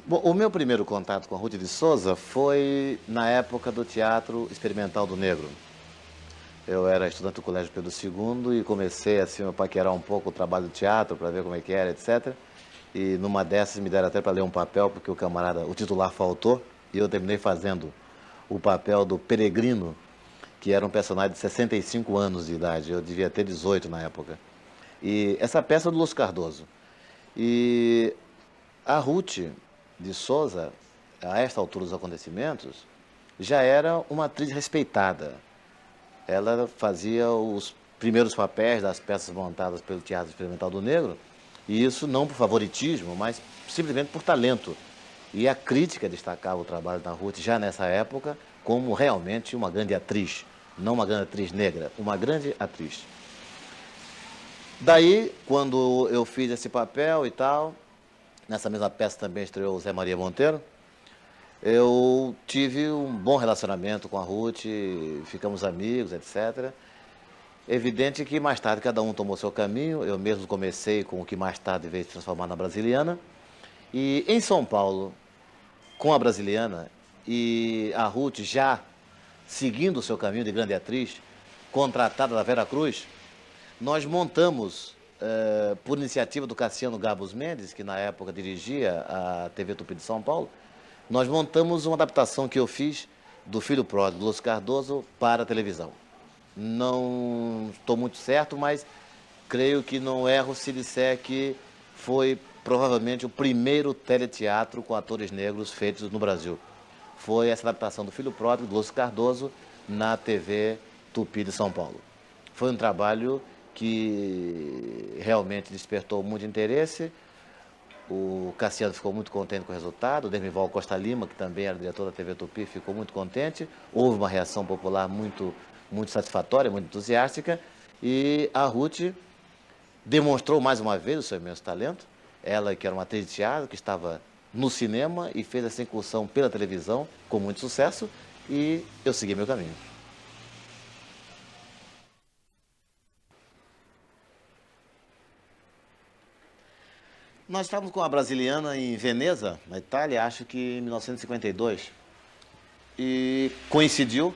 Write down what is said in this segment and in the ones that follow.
Bom, o meu primeiro contato com a Ruth de Souza foi na época do Teatro Experimental do Negro. Eu era estudante do Colégio Pedro II e comecei assim a paquerar um pouco o trabalho do teatro para ver como é que era, etc. E numa dessas me deram até para ler um papel porque o titular faltou e eu terminei fazendo o papel do Peregrino, que era um personagem de 65 anos de idade. Eu devia ter 18 na época. E essa peça é do Lúcio Cardoso. E a Ruth de Souza, a esta altura dos acontecimentos, já era uma atriz respeitada. Ela fazia os primeiros papéis das peças montadas pelo Teatro Experimental do Negro, e isso não por favoritismo, mas simplesmente por talento. E a crítica destacava o trabalho da Ruth já nessa época como realmente uma grande atriz, não uma grande atriz negra, uma grande atriz. Daí, quando eu fiz esse papel e tal, nessa mesma peça também estreou o Zé Maria Monteiro, eu tive um bom relacionamento com a Ruth, ficamos amigos, etc. Evidente que mais tarde cada um tomou seu caminho, eu mesmo comecei com o que mais tarde veio se transformar na Brasiliana. E em São Paulo, com a Brasiliana, e a Ruth já seguindo o seu caminho de grande atriz, contratada da Vera Cruz, nós montamos, por iniciativa do Cassiano Gabos Mendes, que na época dirigia a TV Tupi de São Paulo, nós montamos uma adaptação que eu fiz do Filho Pródigo, Lúcio Cardoso, para a televisão. Não estou muito certo, mas creio que não erro se disser que foi provavelmente o primeiro teleteatro com atores negros feitos no Brasil. Foi essa adaptação do Filho Pródigo, do Lúcio Cardoso, na TV Tupi de São Paulo. Foi um trabalho que realmente despertou muito interesse. O Cassiano ficou muito contente com o resultado, o Dermival Costa Lima, que também era diretor da TV Tupi, ficou muito contente. Houve uma reação popular muito satisfatória, muito entusiástica, e a Ruth demonstrou mais uma vez o seu imenso talento. Ela, que era uma atriz de teatro, que estava no cinema e fez essa incursão pela televisão com muito sucesso, e eu segui meu caminho. Nós estávamos com a Brasiliana em Veneza, na Itália, acho que em 1952. E coincidiu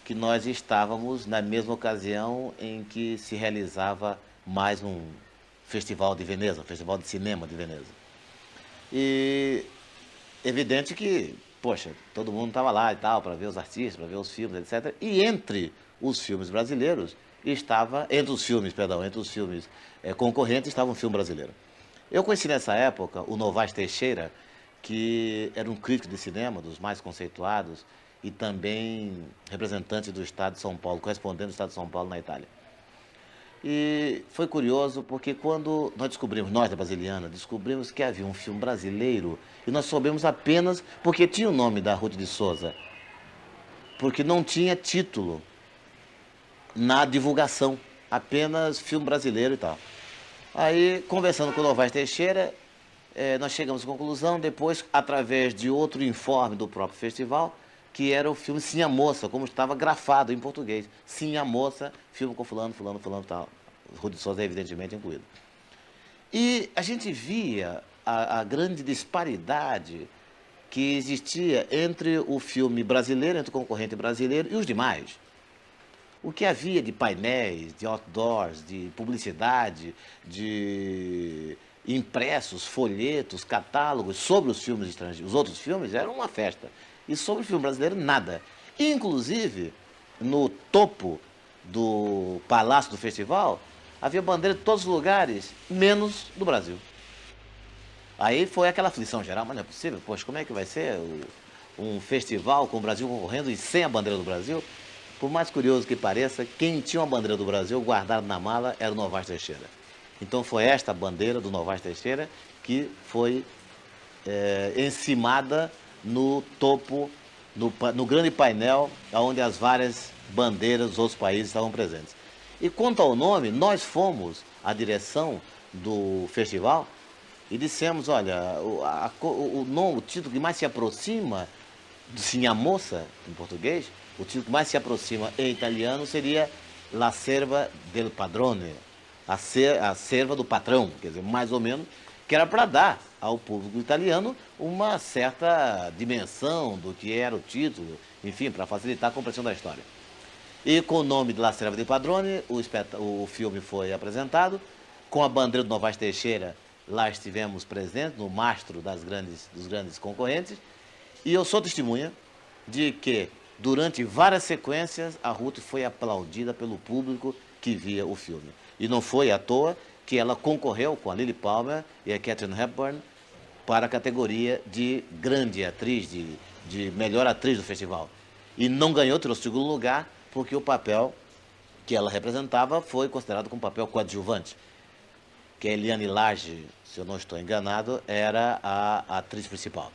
que nós estávamos na mesma ocasião em que se realizava mais um festival de Veneza, um festival de cinema de Veneza. E evidente que, poxa, todo mundo estava lá e tal, para ver os artistas, para ver os filmes, etc. E entre os filmes brasileiros entre os filmes concorrentes estava um filme brasileiro. Eu conheci nessa época o Novaes Teixeira, que era um crítico de cinema, dos mais conceituados, e também representante do Estado de São Paulo, correspondente do Estado de São Paulo na Itália. E foi curioso porque quando nós da Brasiliana, descobrimos que havia um filme brasileiro, e nós soubemos apenas porque tinha o nome da Ruth de Souza, porque não tinha título na divulgação, apenas filme brasileiro e tal. Aí, conversando com o Novaes Teixeira, nós chegamos à conclusão, depois, através de outro informe do próprio festival, que era o filme Sim a Moça, como estava grafado em português. Sim a Moça, filme com fulano, fulano, fulano e tal. Ruth de Souza é evidentemente incluído. E a gente via a grande disparidade que existia entre o filme brasileiro, entre o concorrente brasileiro e os demais. O que havia de painéis, de outdoors, de publicidade, de impressos, folhetos, catálogos sobre os filmes estrangeiros, os outros filmes, era uma festa. E sobre o filme brasileiro, nada. Inclusive, no topo do Palácio do Festival, havia bandeira de todos os lugares, menos do Brasil. Aí foi aquela aflição geral, mas não é possível, poxa, como é que vai ser um festival com o Brasil concorrendo e sem a bandeira do Brasil? Por mais curioso que pareça, quem tinha uma bandeira do Brasil guardada na mala era o Novaes Teixeira. Então foi esta bandeira do Novaes Teixeira que foi encimada no topo, no grande painel, onde as várias bandeiras dos outros países estavam presentes. E quanto ao nome, nós fomos à direção do festival e dissemos, olha, o título que mais se aproxima do Sim a Moça, em português, o título que mais se aproxima em italiano seria La Serva del Padrone, a serva do patrão, quer dizer, mais ou menos, que era para dar ao público italiano uma certa dimensão do que era o título, enfim, para facilitar a compreensão da história. E com o nome de La Serva di Padrone, o filme foi apresentado, com a bandeira do Novaes Teixeira, lá estivemos presentes, no mastro dos grandes concorrentes, e eu sou testemunha de que, durante várias sequências, a Ruth foi aplaudida pelo público que via o filme. E não foi à toa que ela concorreu com a Lily Palmer e a Katharine Hepburn para a categoria de grande atriz, de melhor atriz do festival. E não ganhou, tirou o segundo lugar, porque o papel que ela representava foi considerado como papel coadjuvante. Que a Eliane Lage, se eu não estou enganado, era a atriz principal.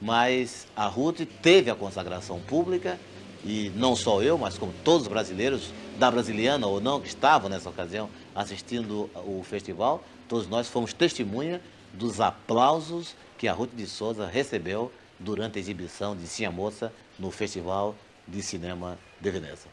Mas a Ruth teve a consagração pública, e não só eu, mas como todos os brasileiros, da Brasiliana ou não, que estavam nessa ocasião assistindo o festival, todos nós fomos testemunha dos aplausos que a Ruth de Souza recebeu durante a exibição de Sim a Moça no Festival de Cinema de Veneza.